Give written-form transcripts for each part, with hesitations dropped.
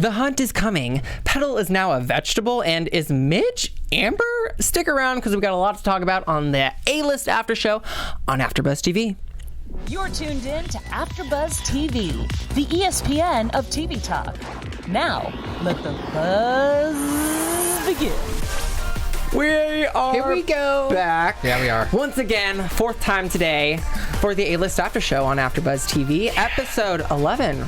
The hunt is coming. Petal is now a vegetable, and is Midge Amber? Stick around because we've got a lot to talk about on the A-List After Show on AfterBuzz TV. You're tuned in to AfterBuzz TV, the ESPN of TV talk. Now, let the buzz begin. We are Here we go. back. Yeah, we are. Once again, fourth time today for the A-List After Show on AfterBuzz TV, episode 11.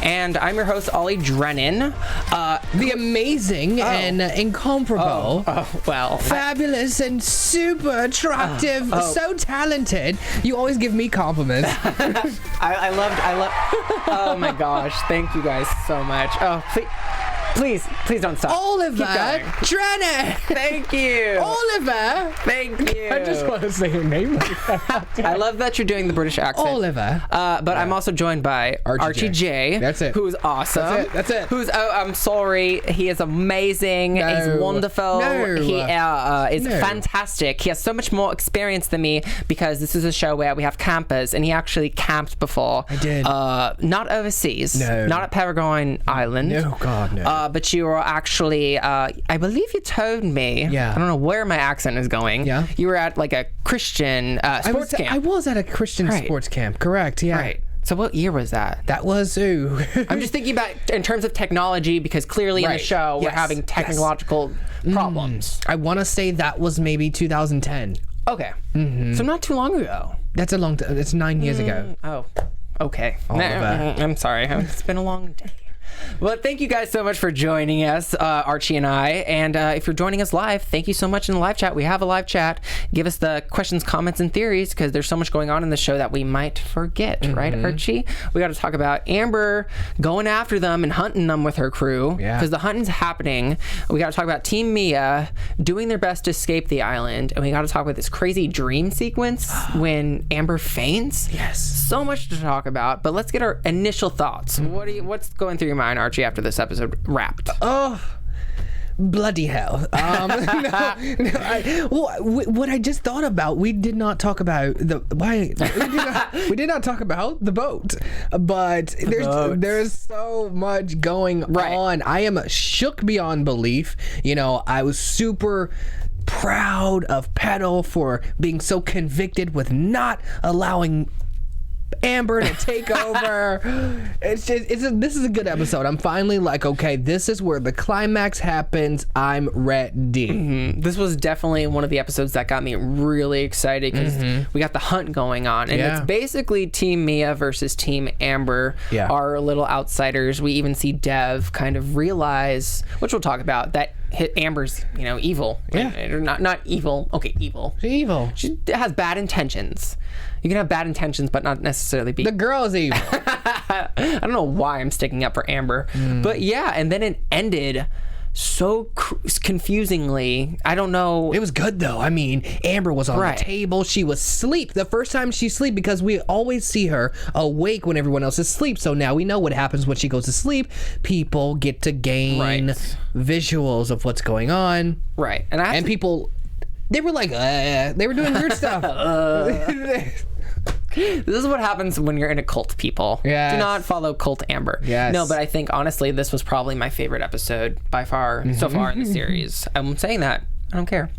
And I'm your host, Ollie Drennan. The amazing and incomparable, Well, fabulous and super attractive, so talented. You always give me compliments. I love. Oh my gosh! Thank you guys so much. Oh, please don't stop. Oliver Keep going. Drennan. Thank you. Oliver. Thank you. I just want to say your name like that. I love that you're doing the British accent. Oliver. But I'm also joined by Archie J. That's it. Who's awesome. That's it. I'm sorry. He is amazing. No. He's wonderful. No. He is No. fantastic. He has so much more experience than me because this is a show where we have campers, and he actually camped before. I did. Not overseas. No. Not at Paragon Island. No, God, no. But you were actually, I believe you told me. Yeah. I don't know where my accent is going. Yeah. You were at like a Christian sports camp. I was at a Christian Right. sports camp, correct, yeah. Right. So what year was that? That was, I'm just thinking about in terms of technology because clearly in the Right. show we're Yes. having technological problems. I want to say that was maybe 2010. Okay. So not too long ago. That's a long time. It's 9 years ago. Oh, okay. that. I'm sorry. It's been a long day. Well, thank you guys so much for joining us, Archie and I. And if you're joining us live, thank you so much in the live chat. We have a live chat. Give us the questions, comments, and theories because there's so much going on in the show that we might forget, right, Archie? We got to talk about Amber going after them and hunting them with her crew because the hunting's happening. We got to talk about Team Mia doing their best to escape the island. And we got to talk about this crazy dream sequence when Amber faints. Yes. So much to talk about, but let's get our initial thoughts. What's going through your mind, Archie, after this episode wrapped? Oh, bloody hell. What I just thought about, we did not talk about we did not talk about the boat, but there's so much going on. I am shook beyond belief. I was super proud of Petal for being so convicted with not allowing Amber to take over. This is a good episode. I'm finally like, okay, this is where the climax happens. I'm ready. This was definitely one of the episodes that got me really excited because we got the hunt going on, and it's basically Team Mia versus Team Amber. Our little outsiders. We even see Dev kind of realize, which we'll talk about, that Amber's evil. Not evil. Okay, evil. She's evil. She has bad intentions. You can have bad intentions, but not necessarily be. The girl's evil. I don't know why I'm sticking up for Amber, but yeah, and then it ended so confusingly. I don't know. It was good though. I mean, Amber was on the table. She was asleep. The first time she sleep, because we always see her awake when everyone else is asleep. So now we know what happens when she goes to sleep. People get to gain visuals of what's going on. Right. And people, they were like, they were doing weird stuff. This is what happens when you're in a cult, people. Yes. Do not follow Cult Amber. Yes. No, but I think, honestly, this was probably my favorite episode by far so far in the series. I'm saying that. I don't care.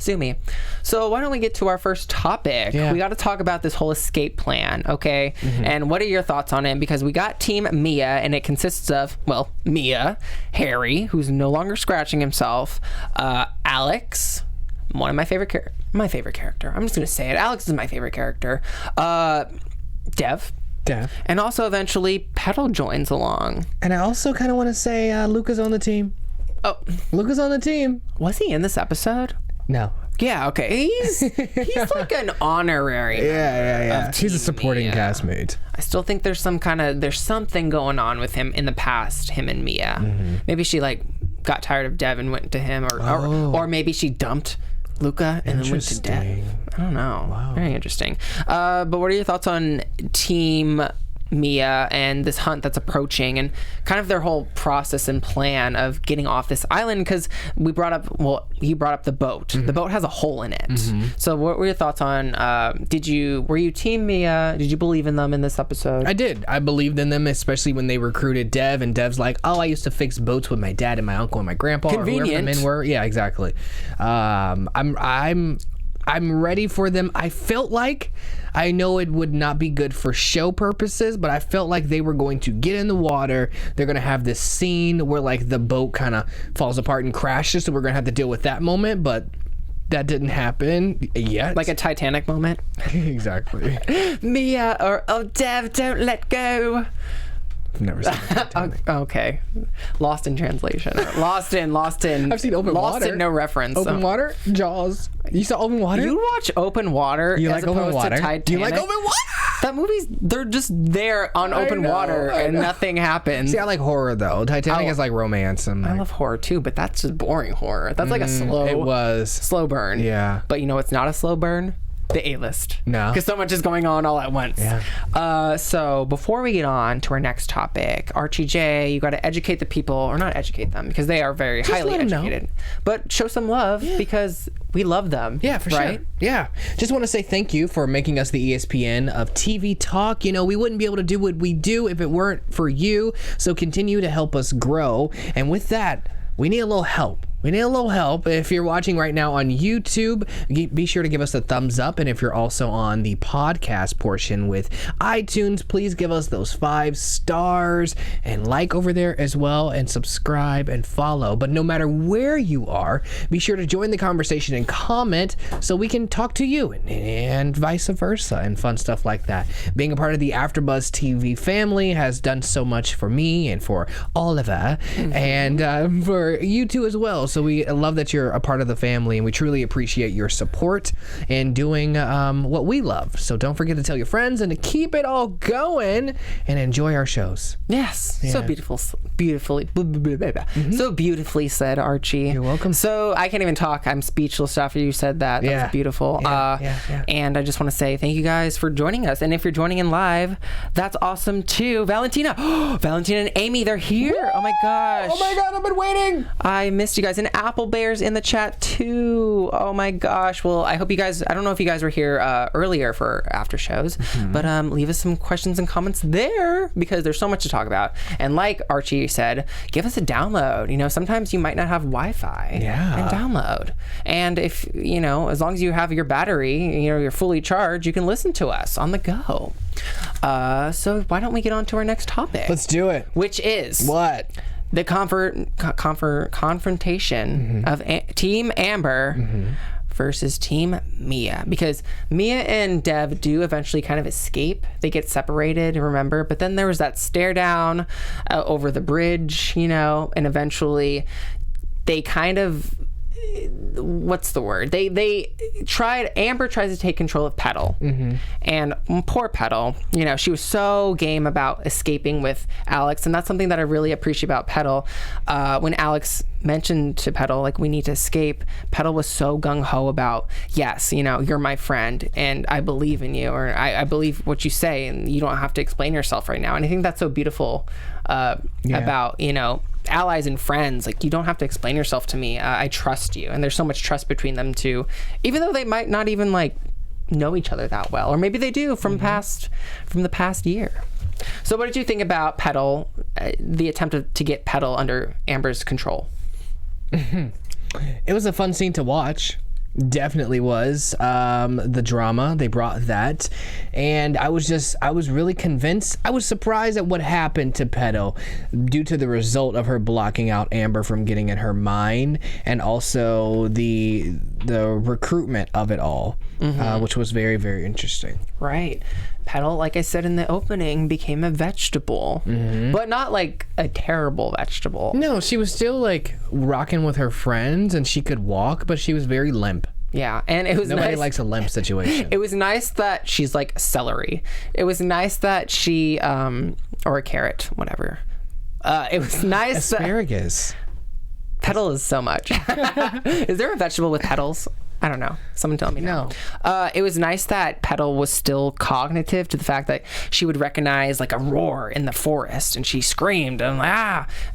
Sue me. So why don't we get to our first topic? We got to talk about this whole escape plan, okay? And what are your thoughts on it? Because we got Team Mia, and it consists of, Mia, Harry, who's no longer scratching himself, Alex, one of my favorite character. I'm just gonna say it. Alex is my favorite character. Dev. And also eventually Petal joins along. And I also kind of want to say Luca's on the team. Oh, Luca's on the team. Was he in this episode? No. Yeah. Okay. He's like an honorary. Yeah. He's a supporting castmate. I still think there's something going on with him in the past. Him and Mia. Maybe she got tired of Dev and went to him, or maybe she dumped Luca and then went to Dev. I don't know. Wow. Very interesting. But what are your thoughts on Team Mia and this hunt that's approaching, and kind of their whole process and plan of getting off this island. Because you brought up the boat. The boat has a hole in it. So what were your thoughts on, were you team Mia? Did you believe in them in this episode? I did. I believed in them, especially when they recruited Dev, and Dev's like, oh, I used to fix boats with my dad and my uncle and my grandpa. Convenient. Or whoever the men were. Yeah, exactly. I'm ready for them. I felt like, I know it would not be good for show purposes, but I felt like they were going to get in the water. They're going to have this scene where like the boat kind of falls apart and crashes, so we're going to have to deal with that moment, but that didn't happen yet. Like a Titanic moment. Exactly. Mia or, oh, Dev, don't let go. I've never seen Titanic. Okay. Lost in translation. Lost in. I've seen Open Water. Lost in no reference. Open Water? Jaws. You saw Open Water? You watch Open Water as opposed to Titanic? You like Open Water? That movie's, they're just there on open water and nothing happens. See, I like horror though. Titanic is like romance. And I love horror too, but that's just boring horror. That's like a slow burn. Yeah. But you know what's not a slow burn? The A-list. No. Because so much is going on all at once. Yeah. So before we get on to our next topic, Archie J, you got to educate the people, or not educate them, because they are very highly educated. But show some love because we love them. Yeah, for right? sure. Yeah. Just want to say thank you for making us the ESPN of TV talk. You know, we wouldn't be able to do what we do if it weren't for you. So continue to help us grow. And with that, we need a little help. If you're watching right now on YouTube, be sure to give us a thumbs up. And if you're also on the podcast portion with iTunes, please give us those 5 stars and like over there as well, and subscribe and follow. But no matter where you are, be sure to join the conversation and comment so we can talk to you, and vice versa, and fun stuff like that. Being a part of the AfterBuzz TV family has done so much for me and for Oliver, and for you too as well. So we love that you're a part of the family, and we truly appreciate your support in doing what we love. So don't forget to tell your friends and to keep it all going and enjoy our shows. Yes. Yeah. So beautifully said, Archie. You're welcome. So I can't even talk. I'm speechless after you said that. That was beautiful. Yeah. And I just want to say thank you guys for joining us. And if you're joining in live, that's awesome too. Valentina and Amy, they're here. Woo! Oh my gosh. Oh my God, I've been waiting. I missed you guys. And Apple Bear's in the chat too. Oh my gosh. Well, I hope you guys, I don't know if you guys were here earlier for after shows, but leave us some questions and comments there because there's so much to talk about. And like Archie said, give us a download. You know, sometimes you might not have Wi-Fi. Yeah. And download. And if, you know, as long as you have your battery, you know, you're fully charged, you can listen to us on the go. So why don't we get on to our next topic? Let's do it. Which is... What? The confrontation of Team Amber versus Team Mia, because Mia and Dev do eventually kind of escape. They get separated, remember? But then there was that stare down over the bridge, you know, and eventually they kind of... what's the word? Amber tries to take control of Petal. And poor Petal, you know, she was so game about escaping with Alex, and that's something that I really appreciate about Petal. When Alex mentioned to Petal, like, we need to escape, Petal was so gung-ho about, yes, you know, you're my friend, and I believe in you, or I believe what you say, and you don't have to explain yourself right now. And I think that's so beautiful about, you know, allies and friends. Like, you don't have to explain yourself to me. I trust you. And there's so much trust between them two, even though they might not even like know each other that well, or maybe they do from the past year. So what did you think about Petal, the attempt to get Petal under Amber's control? It was a fun scene to watch. Definitely was. The drama, they brought that, and I was really convinced. I was surprised at what happened to Petal due to the result of her blocking out Amber from getting in her mind, and also the recruitment of it all, which was very, very interesting. Right. Petal, like I said in the opening, became a vegetable, but not like a terrible vegetable. No, she was still like rocking with her friends, and she could walk, but she was very limp. Yeah, and it was Nobody nice. likes a limp situation. It was nice that she's like celery. It was nice that she, or a carrot, whatever. It was nice Asparagus. Petal is so much. Is there a vegetable with petals? I don't know. Someone tell me now. It was nice that Petal was still cognitive to the fact that she would recognize like a roar in the forest, and she screamed and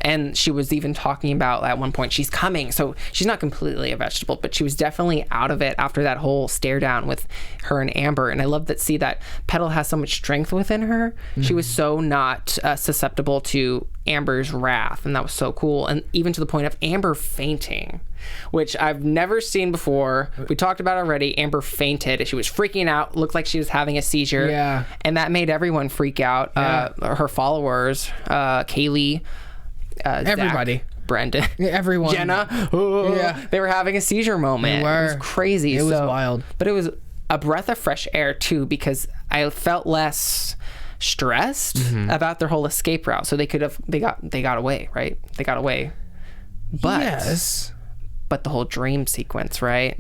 and she was even talking about at one point she's coming. So she's not completely a vegetable, but she was definitely out of it after that whole stare down with her and Amber. And I love that Petal has so much strength within her. She was so not susceptible to Amber's wrath, and that was so cool. And even to the point of Amber fainting, which I've never seen before. We talked about already. Amber fainted. She was freaking out, looked like she was having a seizure. Yeah. And that made everyone freak out. Her followers, Kaylee, everybody. Zach, Brendan, everyone, Jenna, they were having a seizure moment. It was crazy. It was wild. But it was a breath of fresh air too, because I felt less stressed about their whole escape route. So they got away, right? They got away. But yes. But the whole dream sequence, right?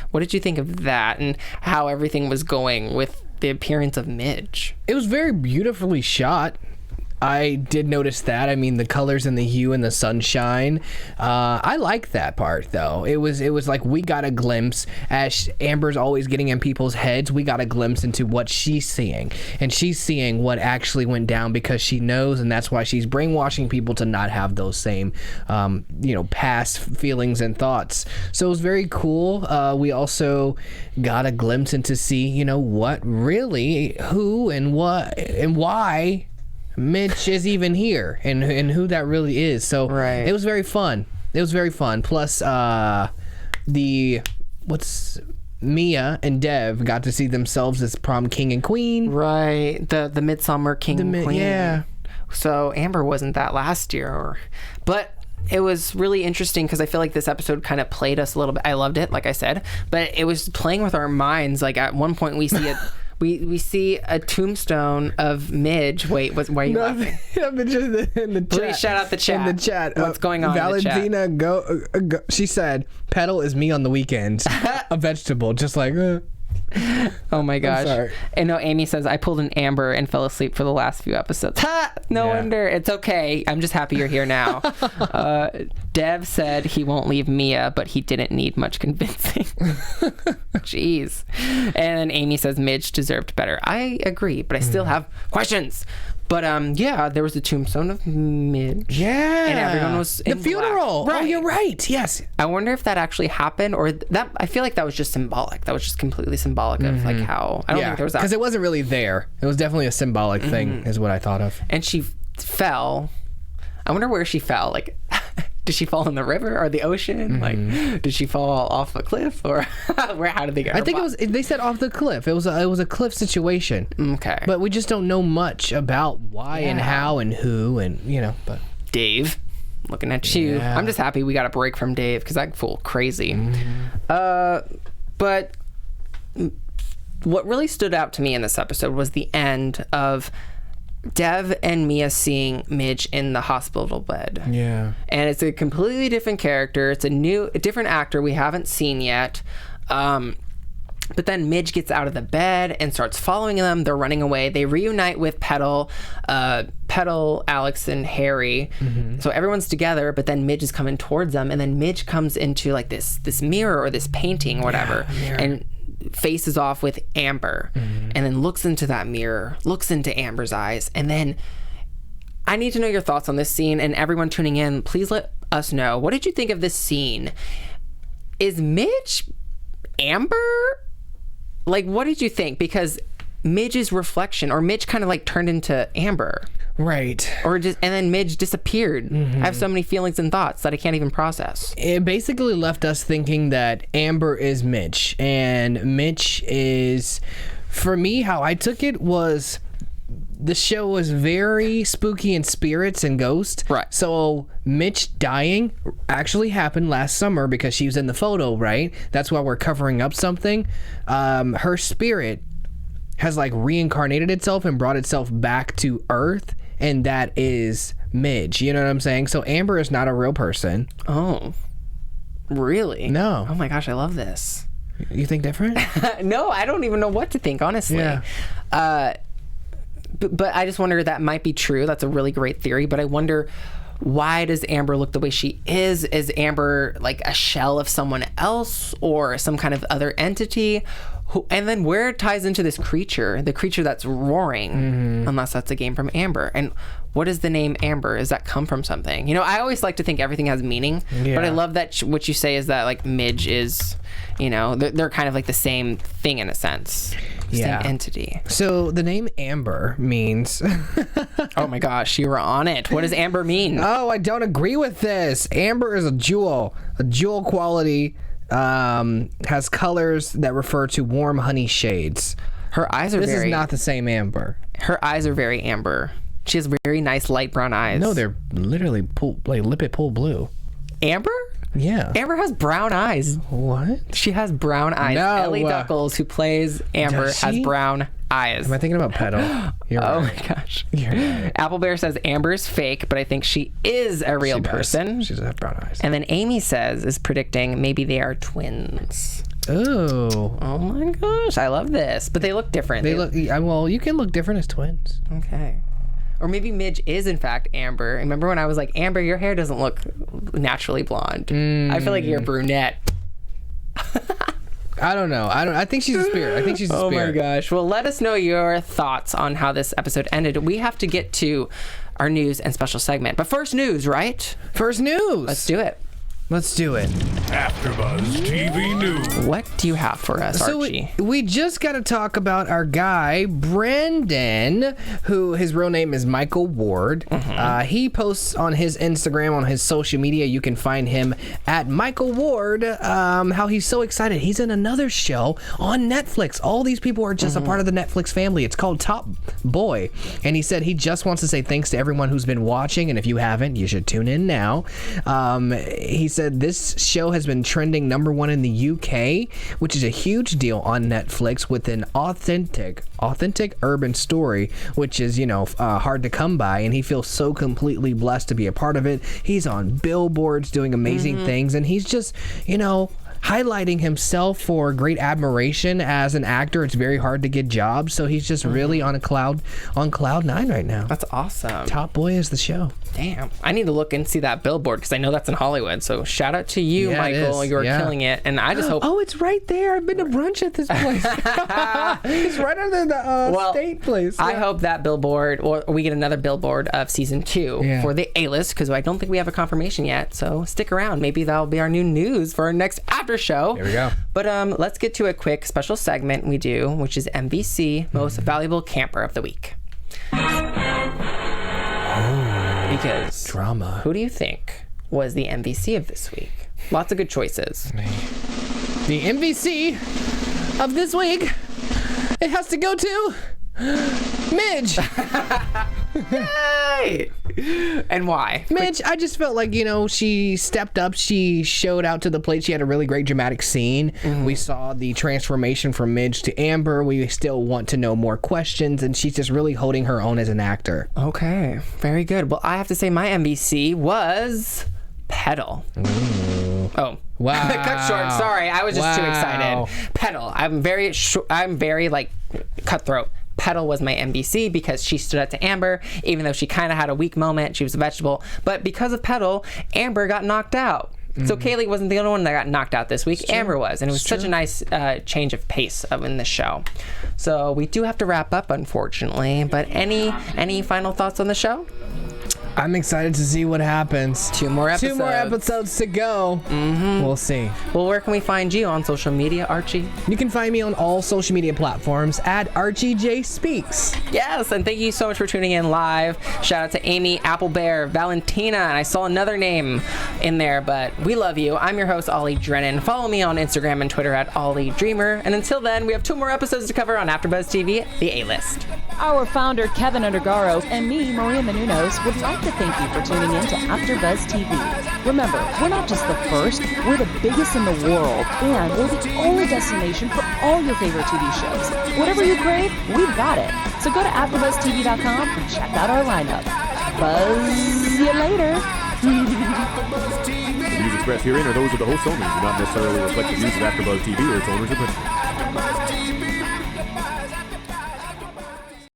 What did you think of that, and how everything was going with the appearance of Midge? It was very beautifully shot. I did notice that. I mean, the colors and the hue and the sunshine. I like that part, though. It was like we got a glimpse, as Amber's always getting in people's heads, we got a glimpse into what she's seeing. And she's seeing what actually went down because she knows, and that's why she's brainwashing people to not have those same, past feelings and thoughts. So it was very cool. We also got a glimpse into see, what really, who and what and why Mitch is even here, and who that really is. So It was very fun. Plus Mia and Dev got to see themselves as prom king and queen. Right. The Midsummer king and queen. Yeah. So Amber wasn't that last year, but it was really interesting because I feel like this episode kind of played us a little bit. I loved it, like I said, but it was playing with our minds. Like at one point we see it. We see a tombstone of Midge. Wait, why are you laughing? I'm just in the chat. Please shout out the chat. In the chat. What's going on Valentina, in the chat? go. She said, Petal is me on the weekends. A vegetable, just like... Oh my gosh. I'm sorry. And no, Amy says, I pulled an Amber and fell asleep for the last few episodes. No wonder. It's okay. I'm just happy you're here now. Dev said he won't leave Mia, but he didn't need much convincing. Jeez. And then Amy says Midge deserved better. I agree, but I still have questions. But there was a tombstone of Midge. Yeah. And everyone was in the funeral. Black. Right. Oh, you're right. Yes. I wonder if that actually happened, or that. I feel like that was just symbolic. That was just completely symbolic of like how. I don't think there was that. Because it wasn't really there. It was definitely a symbolic thing, is what I thought of. And she fell. I wonder where she fell. Like, did she fall in the river or the ocean? Like, did she fall off a cliff, or how did they get her? I think it was. They said off the cliff. It was a cliff situation. Okay. But we just don't know much about why and how and who and But Dave, looking at you. Yeah. I'm just happy we got a break from Dave because I fool crazy. But what really stood out to me in this episode was the end of Dev and Mia seeing Midge in the hospital bed. Yeah. And it's a completely different character. It's a different actor we haven't seen yet. But then Midge gets out of the bed and starts following them. They're running away. They reunite with Petal, Alex, and Harry. So everyone's together, but then Midge is coming towards them. And then Midge comes into like this mirror or this painting or whatever. And faces off with Amber, and then looks into that mirror, looks into Amber's eyes. And then I need to know your thoughts on this scene, and everyone tuning in, please let us know. What did you think of this scene? Is Midge Amber? Like, what did you think? Because Midge's reflection, or Midge kind of like turned into Amber. Right. And then Midge disappeared. I have so many feelings and thoughts that I can't even process. It basically left us thinking that Amber is Mitch, and Mitch is, for me, how I took it was the show was very spooky in spirits and ghosts. Right. So Mitch dying actually happened last summer because she was in the photo, right? That's why we're covering up something. Her spirit has like reincarnated itself and brought itself back to Earth, and that is Midge. You know what I'm saying? So Amber is not a real person. Oh, really? No. Oh my gosh, I love this. You think different? No, I don't even know what to think, honestly. Yeah. But I just wonder, that might be true. That's a really great theory. But I wonder, why does Amber look the way she is? Is Amber like a shell of someone else or some kind of other entity? And then where it ties into this creature, the creature that's roaring, unless that's a game from Amber. And what is the name Amber? Does that come from something? You know, I always like to think everything has meaning, but I love that what you say is that like Midge is, you know, they're kind of like the same thing in a sense. Same entity. So the name Amber means... Oh my gosh, you were on it. What does Amber mean? Oh, I don't agree with this. Amber is a jewel quality. Has colors that refer to warm honey shades. Her eyes are This is not the same Amber. Her eyes are very amber. She has very nice light brown eyes. No, they're literally lipid pool blue. Amber? Yeah. Amber has brown eyes. What? She has brown eyes. No. Ellie Duckles, who plays Amber, has brown eyes. Am I thinking about Petal? You're oh right. my gosh. You're right. Apple Bear says Amber is fake, but I think she is a real person. She does have brown eyes. And then Amy is predicting maybe they are twins. Oh. Oh my gosh. I love this. But they look different. They look, well, you can look different as twins. Okay. Or maybe Midge is in fact Amber. Remember when I was like, Amber, your hair doesn't look naturally blonde. I feel like you're brunette. I don't know. I think she's a spirit. I think she's a spirit. Oh my gosh. Well, let us know your thoughts on how this episode ended. We have to get to our news and special segment. But first news, right? First news. Let's do it. Let's do it. AfterBuzz TV News. What do you have for us, Archie? So we just got to talk about our guy, Brendan, who his real name is Michael Ward. He posts on his Instagram, on his social media. You can find him at Michael Ward, how he's so excited. He's in another show on Netflix. All these people are just a part of the Netflix family. It's called Top Boy. And he said he just wants to say thanks to everyone who's been watching. And if you haven't, you should tune in now. He said this show has been trending #1 in the UK, which is a huge deal on Netflix, with an authentic urban story, which is, you know, hard to come by, and he feels so completely blessed to be a part of it. He's on billboards doing amazing things, and he's just, you know, highlighting himself for great admiration as an actor. It's very hard to get jobs, so he's just really on cloud 9 right now. That's awesome. Top Boy is the show. Damn. I need to look and see that billboard because I know that's in Hollywood. So shout out to you, Michael. You're killing it. And I just hope... Oh, it's right there. I've been to brunch at this place. It's right under the state place. I hope that billboard, or we get another billboard of season 2 for the A-list, because I don't think we have a confirmation yet. So stick around. Maybe that'll be our new news for our next after show. Here we go. But let's get to a quick special segment we do, which is MVC, Most Valuable Camper of the Week. Because drama. Who do you think was the MVC of this week? Lots of good choices. The MVC of this week, it has to go to Midge. Yay! And why? Midge, I just felt like, you know, she stepped up. She showed out to the plate. She had a really great dramatic scene. We saw the transformation from Midge to Amber. We still want to know more questions, and she's just really holding her own as an actor. Okay, very good. Well, I have to say my MVC was Petal. Oh, wow! Cut short. Sorry, I was just too excited. Petal. I'm very like cutthroat. Petal was my MVC because she stood up to Amber, even though she kind of had a weak moment. She was a vegetable. But because of Petal, Amber got knocked out. So Kaylee wasn't the only one that got knocked out this week. Amber was. And it was such a nice change of pace in the show. So we do have to wrap up, unfortunately. But any final thoughts on the show? I'm excited to see what happens. 2 more episodes. 2 more episodes to go. We'll see. Well, where can we find you on social media, Archie? You can find me on all social media platforms at Archie J Speaks. Yes, and thank you so much for tuning in live. Shout out to Amy, Apple Bear, Valentina, and I saw another name in there, but we love you. I'm your host, Ollie Drennan. Follow me on Instagram and Twitter at Ollie Dreamer. And until then, we have 2 more episodes to cover on AfterBuzz TV, The A-List. Our founder, Keven Undergaro, and me, Maria Menounos, would like to thank you for tuning in to AfterBuzz TV. Remember, we're not just the first, we're the biggest in the world, and we're the only destination for all your favorite TV shows. Whatever you crave, we've got it. So go to AfterBuzzTV.com and check out our lineup. Buzz you later. The views expressed herein are those of the hosts only and do not necessarily reflect the views of AfterBuzz TV or its owners or principals.